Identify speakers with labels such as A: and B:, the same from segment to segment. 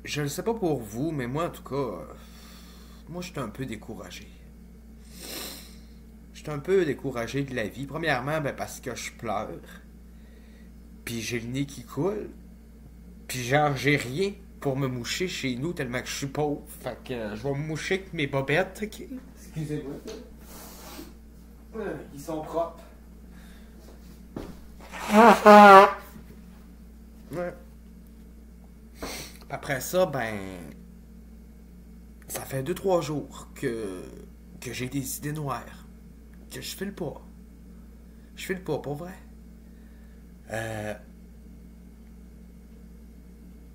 A: Je ne sais pas pour vous, mais moi en tout cas, moi je suis un peu découragé. Je suis un peu découragé de la vie. Premièrement, ben, parce que je pleure, puis j'ai le nez qui coule, puis genre j'ai rien pour me moucher chez nous tellement que je suis pauvre. Fait que je vais me moucher avec mes bobettes, ok? Excusez-moi. Ils sont propres. Ouais. Après ça, ben, ça fait 2 3 jours que j'ai des idées noires. Que je file pas. Je file pas, pour vrai. Euh,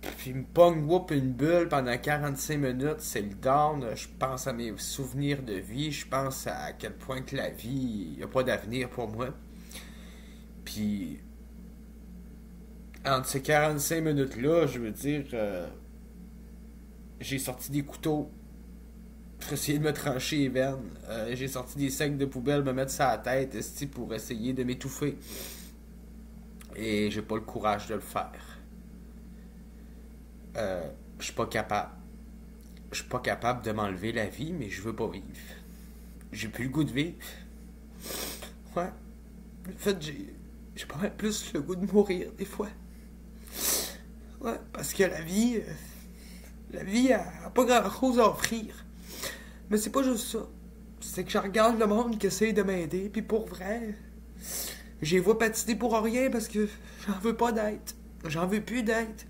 A: Puis il me pogne whoop une bulle pendant 45 minutes, c'est le down. Je pense à mes souvenirs de vie, je pense à quel point que la vie, y a pas d'avenir pour moi. Puis entre ces 45 minutes-là, je veux dire, j'ai sorti des couteaux pour essayer de me trancher les veines. J'ai sorti des sacs de poubelle, me mettre ça à la tête, esti, pour essayer de m'étouffer. Et j'ai pas le courage de le faire. Je suis pas capable. Je suis pas capable de m'enlever la vie, mais je veux pas vivre. J'ai plus le goût de vivre. Ouais. En fait, j'ai pas mal plus le goût de mourir, des fois. Ouais, parce que la vie a pas grand chose à offrir. Mais c'est pas juste ça. C'est que je regarde le monde qui essaye de m'aider, puis pour vrai, j'ai vois patiner pour rien parce que j'en veux pas d'aide. J'en veux plus d'aide.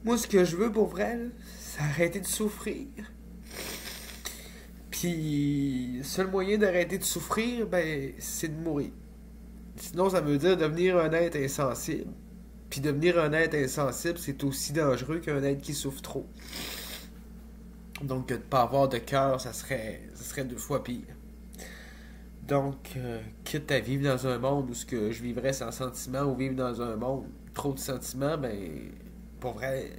A: Moi, ce que je veux pour vrai, là, c'est arrêter de souffrir. Puis, le seul moyen d'arrêter de souffrir, ben, c'est de mourir. Sinon, ça veut dire devenir un être insensible. Puis devenir un être insensible, c'est aussi dangereux qu'un être qui souffre trop. Donc, de ne pas avoir de cœur, ça serait 2 fois pire. Donc, quitte à vivre dans un monde où ce que je vivrais sans sentiments ou vivre dans un monde trop de sentiments, ben, pour vrai,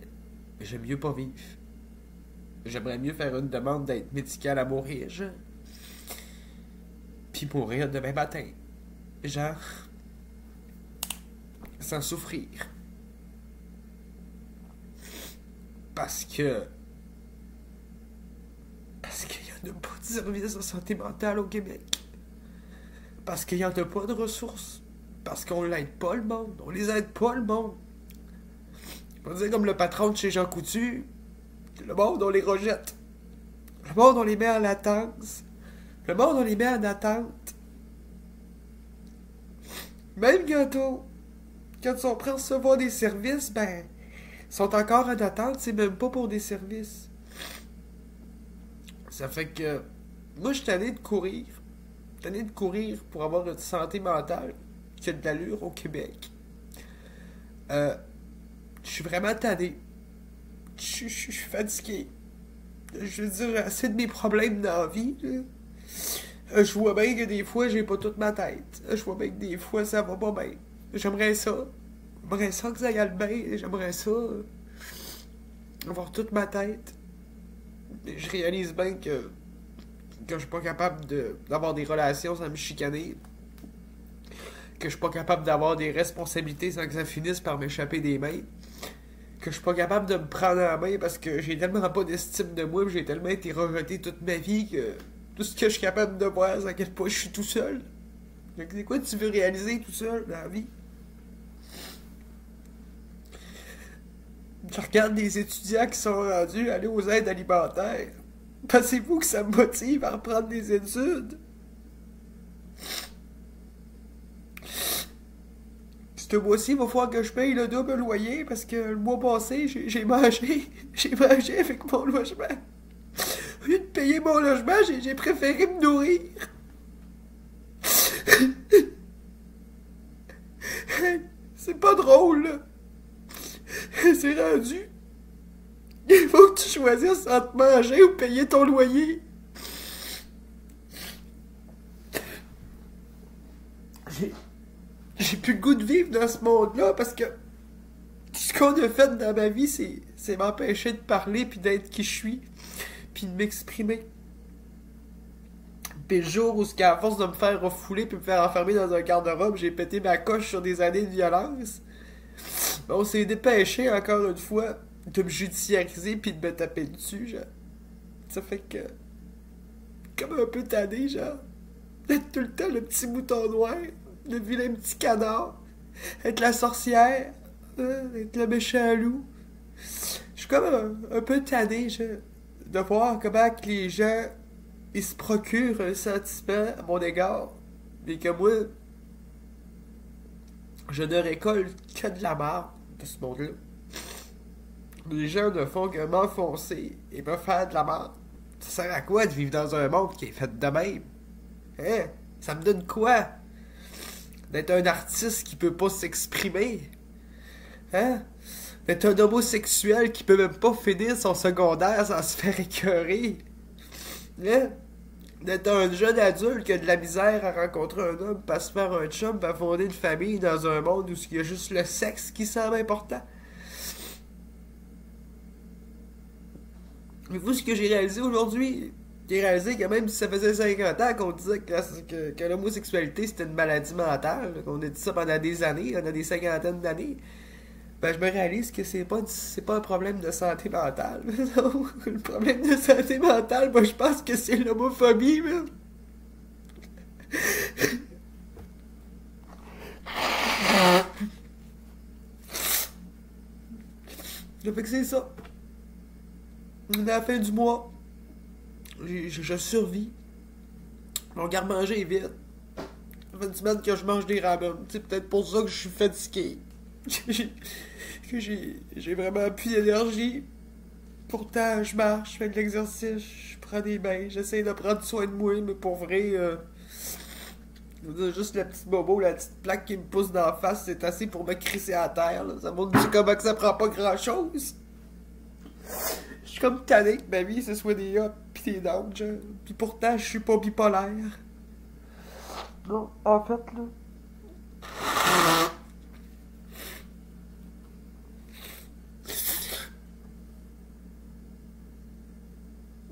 A: j'aime mieux pas vivre. J'aimerais mieux faire une demande d'aide médicale à mourir, genre. Puis mourir demain matin. Genre, sans souffrir. Parce que. Parce qu'il y en a pas de service de santé mentale au Québec. Parce qu'il y en a pas de ressources. Parce qu'on l'aide pas le monde. On les aide pas le monde. On va dire comme le patron de chez Jean Coutu. Le monde, on les rejette. Le monde, on les met en latence. Le monde, on les met en attente. Même quand ils sont prêts à recevoir des services, ben, ils sont encore en attente, c'est même pas pour des services. Ça fait que, moi, je suis tanné de courir. Tanné de courir pour avoir une santé mentale qui a de l'allure au Québec. Euh, je suis vraiment tanné. Je suis fatigué. Je veux dire, j'ai assez de mes problèmes dans la vie, là. Je vois bien que des fois, j'ai pas toute ma tête. Je vois bien que des fois, ça va pas bien. J'aimerais ça. J'aimerais ça que ça aille bien. J'aimerais ça avoir toute ma tête. Mais je réalise bien que je suis pas capable d'avoir des relations sans me chicaner. Que je suis pas capable d'avoir des responsabilités sans que ça finisse par m'échapper des mains. Que je suis pas capable de me prendre en main parce que j'ai tellement pas d'estime de moi, j'ai tellement été rejeté toute ma vie que tout ce que je suis capable de voir, c'est à quel point je suis tout seul. Donc, c'est quoi tu veux réaliser tout seul dans la vie? Je regarde des étudiants qui sont rendus aller aux aides alimentaires. Pensez-vous que ça me motive à reprendre des études? Ce mois-ci, il va falloir que je paye le double loyer parce que le mois passé, j'ai mangé. J'ai mangé avec mon logement. Au lieu de payer mon logement, j'ai préféré me nourrir. C'est pas drôle, là. C'est rendu. Il faut que tu choisisses entre manger ou payer ton loyer. J'ai j'ai plus le goût de vivre dans ce monde-là parce que tout ce qu'on a fait dans ma vie, c'est m'empêcher de parler puis d'être qui je suis puis de m'exprimer. Puis le jour où, à force de me faire refouler puis me faire enfermer dans un garde-robe, j'ai pété ma coche sur des années de violence, ben on s'est dépêché encore une fois de me judiciariser puis de me taper dessus, genre. Ça fait que... Comme un peu tanné, genre. D'être tout le temps le petit mouton noir, le vilain petit canard, être la sorcière, être le méchant loup. Je suis comme un peu tanné, genre, de voir comment que les gens, ils se procurent un sentiment à mon égard. Mais que moi, je ne récolte que de la merde de ce monde-là. Les gens ne font que m'enfoncer et me faire de la merde. Ça sert à quoi de vivre dans un monde qui est fait de même? Hein? Ça me donne quoi? D'être un artiste qui peut pas s'exprimer? Hein? D'être un homosexuel qui peut même pas finir son secondaire sans se faire écœurer? Hein? D'être un jeune adulte qui a de la misère à rencontrer un homme, pas se faire un chum, pas fonder une famille dans un monde où il y a juste le sexe qui semble important? Mais vous, ce que j'ai réalisé aujourd'hui, j'ai réalisé que même si ça faisait 50 ans qu'on disait que l'homosexualité c'était une maladie mentale, qu'on a dit ça pendant des années, pendant des cinquantaines d'années, ben je me réalise que c'est pas un problème de santé mentale. Non, le problème de santé mentale, moi je pense que c'est l'homophobie, même. Ça fait que c'est ça. On est à la fin du mois. Je survis. Mon garde-manger est vide. Ça fait une semaine que je mange des ramen. C'est peut-être pour ça que je suis fatigué. J'ai vraiment plus d'énergie. Pourtant, je marche, je fais de l'exercice, je prends des bains, j'essaie de prendre soin de moi, mais pour vrai, je veux dire, juste le petit bobo, la petite plaque qui me pousse dans la face, c'est assez pour me crisser à terre. Là. Ça montre comment que ça prend pas grand-chose. Je suis comme tanné que ma vie, ce soit des ups pis des downs, genre. Pis pourtant, je suis pas bipolaire. Non, en fait, là...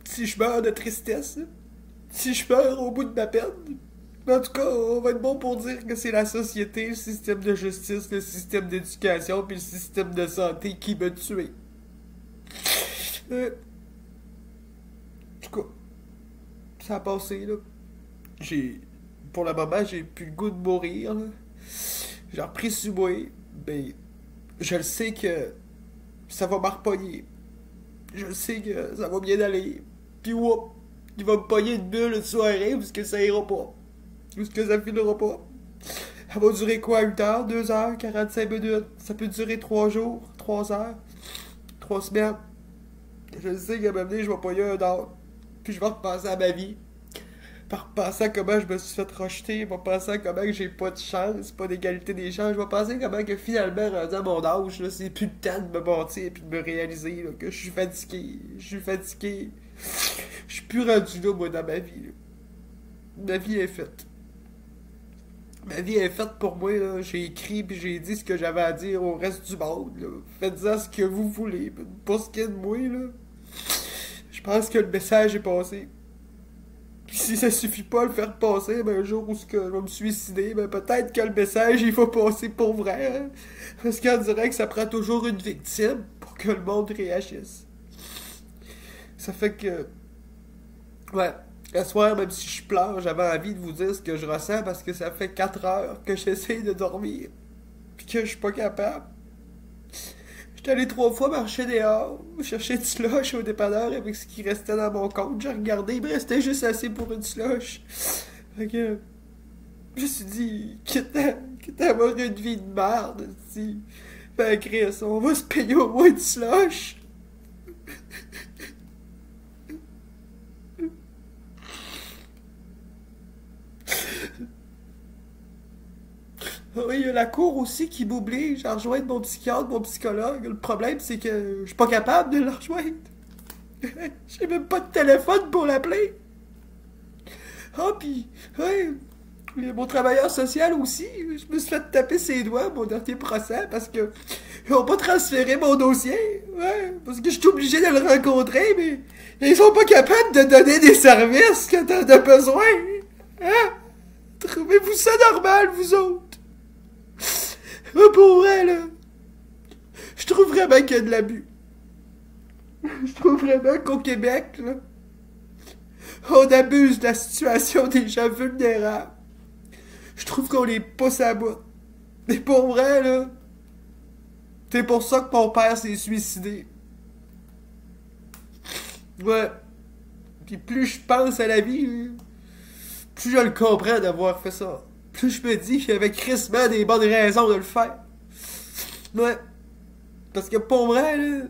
A: Si je meurs de tristesse, là, si je meurs au bout de ma peine, en tout cas, on va être bon pour dire que c'est la société, le système de justice, le système d'éducation, puis le système de santé qui m'a tué. En tout cas, ça a passé, là. Pour le moment, j'ai plus le goût de mourir, là. J'ai repris sur moi, mais je le sais que ça va m'arpogner. Je le sais que ça va bien aller. Puis whoop, il va me pogner une bulle de soirée parce que ça ira pas. Parce que ça finira pas. Ça va durer quoi, 8 heures, 2 heures, 45 minutes? Ça peut durer 3 jours, 3 heures, 3 semaines. Je le sais qu'à un moment donné, je vais pogner un dard. Puis je vais repenser à ma vie. Par repenser à comment je me suis fait rejeter, je vais penser à comment que j'ai pas de chance, pas d'égalité des chances, je vais penser comment que finalement, rendu à mon âge, là, c'est plus le temps de me bâtir et de me réaliser là, que je suis fatigué, je suis plus rendu là, moi, dans ma vie. Là. Ma vie est faite. Ma vie est faite pour moi, là. J'ai écrit puis j'ai dit ce que j'avais à dire au reste du monde, là. Faites-en ce que vous voulez. Pour ce qui est de moi, là, je pense que le message est passé. Puis si ça suffit pas à le faire passer, ben un jour où je vais me suicider, ben peut-être que le message il va passer pour vrai. Hein? Parce qu'on dirait que ça prend toujours une victime pour que le monde réagisse. Ça fait que... Ouais, ce soir, même si je pleure, j'avais envie de vous dire ce que je ressens parce que ça fait 4 heures que j'essaie de dormir. Puis que je suis pas capable. J'étais allé 3 fois marcher dehors, chercher du slush au dépanneur avec ce qui restait dans mon compte. J'ai regardé, il me restait juste assez pour une slush. Fait que... Je me suis dit, quitte à avoir une vie de merde, si... Ben Chris, on va se payer au moins du slush. Oui, il y a la cour aussi qui m'oblige à rejoindre mon psychiatre, mon psychologue. Le problème, c'est que je suis pas capable de le rejoindre. J'ai même pas de téléphone pour l'appeler. Ah, pis, ouais, mon travailleur social aussi, je me suis fait taper ses doigts mon dernier procès parce que ils ont pas transféré mon dossier. Ouais, parce que je suis obligé de le rencontrer, mais ils sont pas capables de donner des services quand t'en as besoin. Hein? Trouvez-vous ça normal, vous autres? Pour vrai, là, je trouve vraiment qu'il y a de l'abus. Je trouve vraiment qu'au Québec, là, on abuse de la situation des gens vulnérables. Je trouve qu'on les pousse à bout. Mais pour vrai, là, c'est pour ça que mon père s'est suicidé. Ouais. Puis plus je pense à la vie, là, plus je le comprends d'avoir fait ça. Plus je me dis qu'il y avait crissement des bonnes raisons de le faire. Ouais. Parce que pour vrai, là,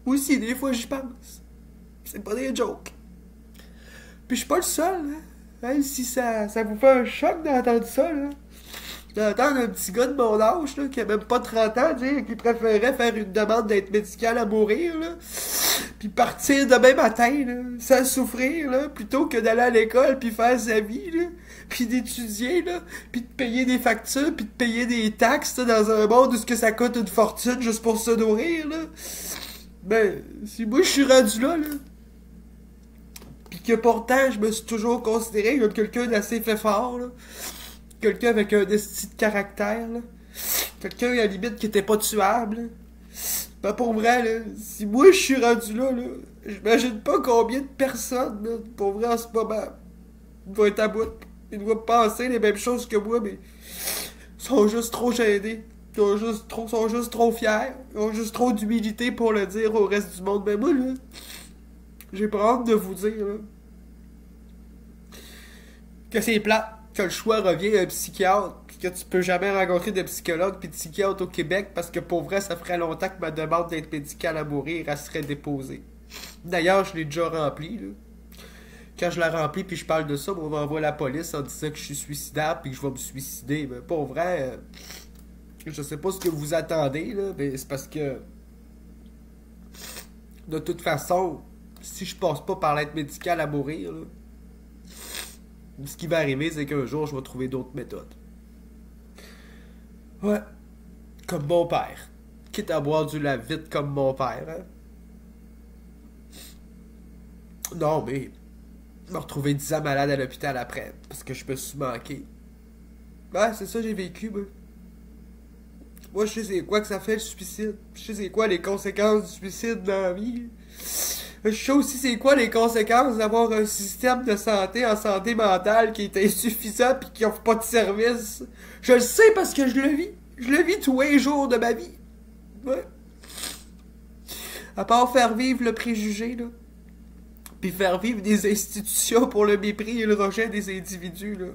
A: aussi, des fois, j'y pense. C'est pas des jokes. Puis je suis pas le seul, hein. Hein, si ça vous fait un choc d'entendre ça, là. D'entendre un petit gars de mon âge, là, qui a même pas 30 ans, dire qu'il préférait faire une demande d'aide médicale à mourir, là. Puis partir demain matin, là, sans souffrir, là, plutôt que d'aller à l'école puis faire sa vie, là. Puis d'étudier, là, puis de payer des factures, puis de payer des taxes, là, dans un monde où ce que ça coûte une fortune juste pour se nourrir, là. Ben, si moi je suis rendu là, pis que pourtant je me suis toujours considéré comme quelqu'un d'assez fait fort, là. Quelqu'un avec un esti de caractère, là. Quelqu'un à la limite qui était pas tuable, là. Ben pour vrai, là, si moi je suis rendu là, j'imagine pas combien de personnes, là, pour vrai en ce moment, doivent être à bout. Ils doivent penser les mêmes choses que moi, mais sont juste trop gênés. Sont juste trop fiers. Ils ont juste trop d'humilité pour le dire au reste du monde. Mais moi, là, j'ai pas hâte de vous dire, là, que c'est plate, que le choix revient à un psychiatre, pis que tu peux jamais rencontrer de psychologue pis de psychiatre au Québec, parce que pour vrai, ça ferait longtemps que ma demande d'aide médicale à mourir, elle serait déposée. D'ailleurs, je l'ai déjà remplie, là. Quand je la remplis puis je parle de ça, on m'envoie la police en disant que je suis suicidaire puis que je vais me suicider. Mais pour vrai, je sais pas ce que vous attendez, là, mais c'est parce que de toute façon, si je passe pas par l'aide médicale à mourir, là, ce qui va arriver, c'est qu'un jour, je vais trouver d'autres méthodes. Ouais. Comme mon père. Quitte à boire du lave vite comme mon père, hein. Non, mais me retrouver 10 ans malade à l'hôpital après, parce que je me suis manqué. Ouais, c'est ça j'ai vécu, moi. Moi, je sais c'est quoi que ça fait le suicide. Je sais c'est quoi les conséquences du suicide dans la vie. Je sais aussi c'est quoi les conséquences d'avoir un système de santé en santé mentale qui est insuffisant pis qui offre pas de service. Je le sais parce que je le vis. Je le vis tous les jours de ma vie. Ouais. À part faire vivre le préjugé, là. Puis faire vivre des institutions pour le mépris et le rejet des individus, là.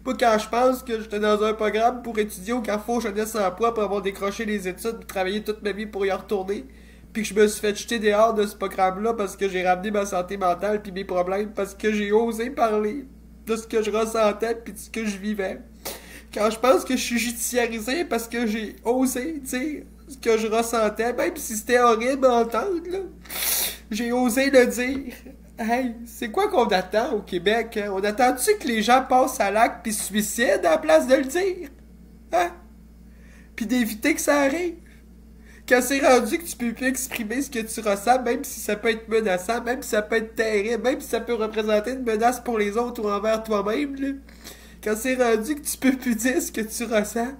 A: Pas quand je pense que j'étais dans un programme pour étudier au Carrefour Jeunesse Emploi pour avoir décroché les études et travailler toute ma vie pour y retourner. Puis que je me suis fait jeter dehors de ce programme-là parce que j'ai ramené ma santé mentale puis mes problèmes parce que j'ai osé parler de ce que je ressentais puis de ce que je vivais. Quand je pense que je suis judiciarisé parce que j'ai osé dire ce que je ressentais, même si c'était horrible à entendre, là. J'ai osé le dire. Hey, c'est quoi qu'on attend au Québec, hein? On attend-tu que les gens passent à l'acte pis se suicident à la place de le dire? Hein? Pis d'éviter que ça arrive? Quand c'est rendu que tu peux plus exprimer ce que tu ressens, même si ça peut être menaçant, même si ça peut être terrible, même si ça peut représenter une menace pour les autres ou envers toi-même, là. Quand c'est rendu que tu peux plus dire ce que tu ressens,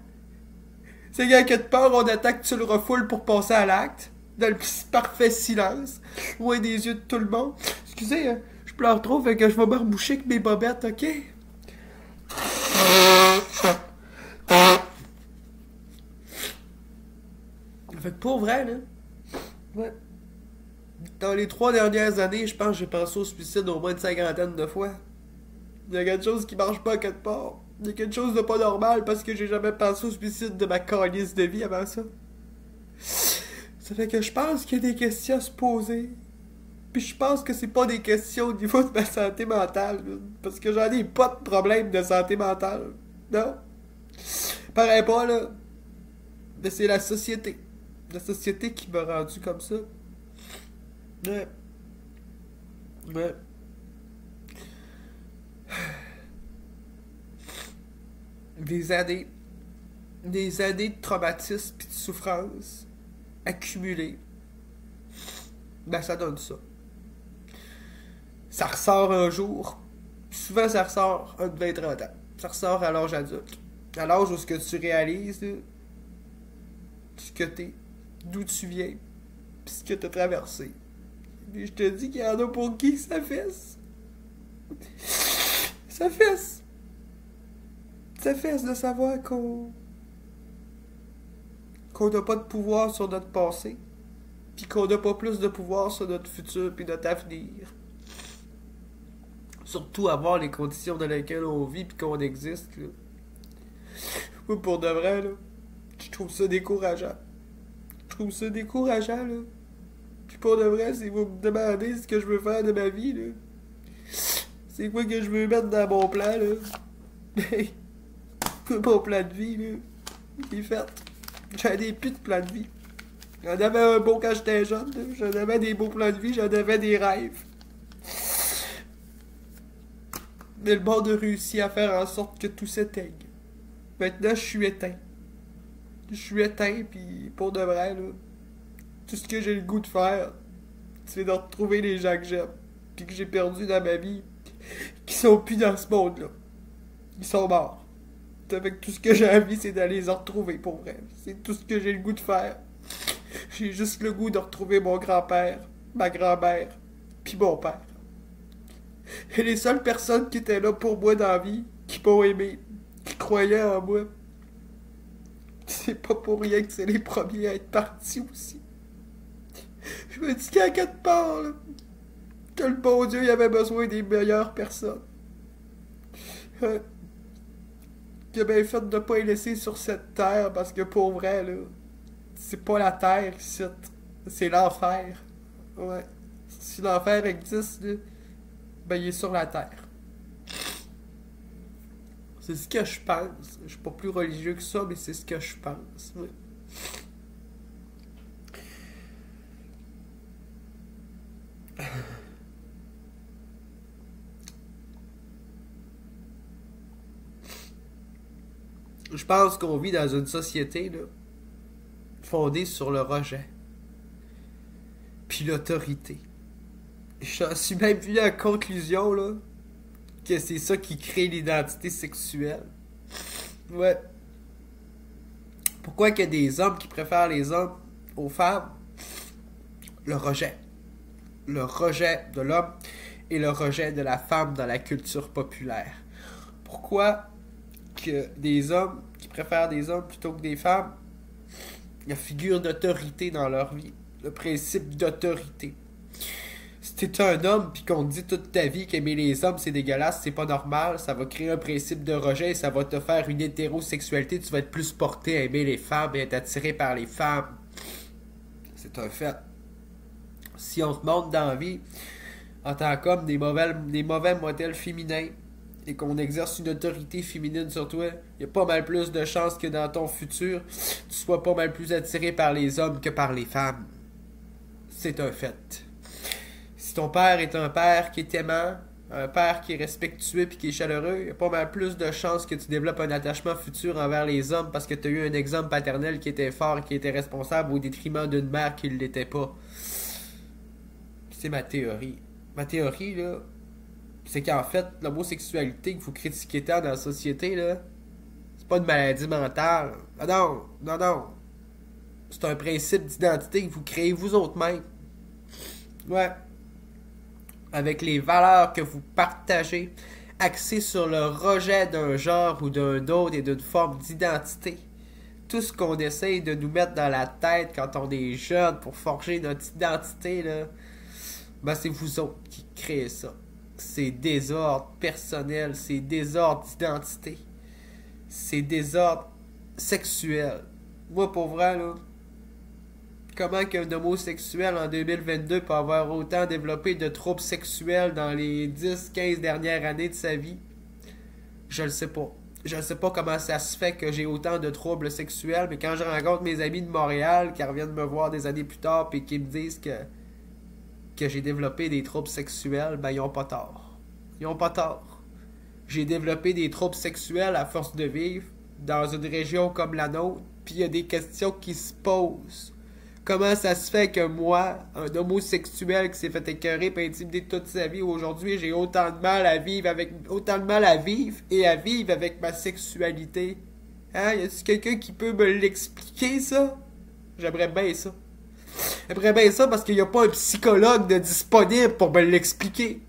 A: c'est qu'à quelque part, on attend que tu le refoules pour passer à l'acte, dans le parfait silence, loin des yeux de tout le monde. Excusez, hein, je pleure trop, fait que je vais me reboucher avec mes bobettes, ok? Fait que pour vrai, là, ouais. Dans les 3 dernières années, je pense que j'ai pensé au suicide au moins une 50aine de fois. Il y a quelque chose qui marche pas à quelque part. Il y a quelque chose de pas normal parce que j'ai jamais pensé au suicide de ma calice de vie avant ça. Ça fait que je pense qu'il y a des questions à se poser. Puis je pense que c'est pas des questions au niveau de ma santé mentale. Parce que j'en ai pas de problème de santé mentale. Non? Pareil pas, là. Mais c'est la société. La société qui m'a rendu comme ça. Ouais. Ouais. Des années. Des années de traumatisme et de souffrance accumulées. Ben ça donne ça. Ça ressort un jour. Souvent ça ressort entre 20 et 30 ans. Ça ressort à l'âge adulte. À l'âge où ce que tu réalises, là, ce que t'es, d'où tu viens, pis ce que t'as traversé. Mais je te dis qu'il y en a pour qui ça fesse. Ça fesse. Ça fesse de savoir qu'on n'a pas de pouvoir sur notre passé, puis qu'on n'a pas plus de pouvoir sur notre futur puis notre avenir. Surtout avoir les conditions dans lesquelles on vit puis qu'on existe, là. Moi, pour de vrai, là, je trouve ça décourageant. Je trouve ça décourageant, là. Puis pour de vrai, si vous me demandez ce que je veux faire de ma vie, là, c'est quoi que je veux mettre dans mon plan, là? Mon plan de vie, là, il est fait. J'en ai plus de plan de vie. J'en avais un beau quand j'étais jeune, là. J'en avais des beaux plans de vie, j'en avais des rêves. Mais le monde a réussi à faire en sorte que tout s'éteigne. Maintenant, je suis éteint. Je suis éteint, puis pour de vrai, là, tout ce que j'ai le goût de faire, c'est de retrouver les gens que j'aime, puis que j'ai perdus dans ma vie, qui sont plus dans ce monde-là. Ils sont morts. Avec tout ce que j'ai envie, c'est d'aller les retrouver, pour vrai. C'est tout ce que j'ai le goût de faire. J'ai juste le goût de retrouver mon grand-père, ma grand-mère, puis mon père. Et les seules personnes qui étaient là pour moi dans la vie, qui m'ont aimé, qui croyaient en moi, c'est pas pour rien que c'est les premiers à être partis aussi. Je me dis qu'à quelque part, là, que le bon Dieu il avait besoin des meilleures personnes. Qu'il a bien fait de pas les laisser sur cette terre, parce que pour vrai, là, c'est pas la terre ici, c'est l'enfer. Ouais. Si l'enfer existe, là, ben il est sur la terre. C'est ce que je pense. Je suis pas plus religieux que ça, mais c'est ce que je pense. Ouais. Je pense qu'on vit dans une société là, fondée sur le rejet, puis l'autorité. J'en suis même venu à la conclusion là, que c'est ça qui crée l'identité sexuelle. Ouais. Pourquoi qu'il y a des hommes qui préfèrent les hommes aux femmes? Le rejet. Le rejet de l'homme et le rejet de la femme dans la culture populaire. Pourquoi que des hommes qui préfèrent des hommes plutôt que des femmes? La figure d'autorité dans leur vie. Le principe d'autorité. Si t'es un homme pis qu'on te dit toute ta vie qu'aimer les hommes c'est dégueulasse, c'est pas normal, ça va créer un principe de rejet et ça va te faire une hétérosexualité, tu vas être plus porté à aimer les femmes et être attiré par les femmes. C'est un fait. Si on te montre dans la vie en tant qu'homme des mauvais modèles féminins et qu'on exerce une autorité féminine sur toi, il y a pas mal plus de chances que dans ton futur, tu sois pas mal plus attiré par les hommes que par les femmes. C'est un fait. Si ton père est un père qui est aimant, un père qui est respectueux et qui est chaleureux, il y a pas mal plus de chances que tu développes un attachement futur envers les hommes parce que tu as eu un exemple paternel qui était fort et qui était responsable au détriment d'une mère qui ne l'était pas. C'est ma théorie. Ma théorie, là, c'est qu'en fait, l'homosexualité que vous critiquez tant dans la société, là, c'est pas une maladie mentale. Ah non, non, non. C'est un principe d'identité que vous créez vous autres mêmes. Ouais. Avec les valeurs que vous partagez, axées sur le rejet d'un genre ou d'un autre et d'une forme d'identité. Tout ce qu'on essaye de nous mettre dans la tête quand on est jeune pour forger notre identité, là, ben c'est vous autres qui créez ça. C'est désordre personnel, c'est désordre d'identité, c'est désordre sexuel. Moi, pour vrai, là, comment qu'un homosexuel en 2022 peut avoir autant développé de troubles sexuels dans les 10-15 dernières années de sa vie? Je le sais pas. Je ne sais pas comment ça se fait que j'ai autant de troubles sexuels, mais quand je rencontre mes amis de Montréal qui reviennent me voir des années plus tard et qui me disent que j'ai développé des troubles sexuels, ben ils ont pas tort. Ils ont pas tort. J'ai développé des troubles sexuels à force de vivre dans une région comme la nôtre, puis il y a des questions qui se posent. Comment ça se fait que moi, un homosexuel qui s'est fait écœurer et intimider toute sa vie, aujourd'hui j'ai autant de mal à vivre et à vivre avec ma sexualité? Hein? Y a-t-il quelqu'un qui peut me l'expliquer, ça? J'aimerais bien ça. J'aimerais bien ça parce qu'il n'y a pas un psychologue de disponible pour me l'expliquer.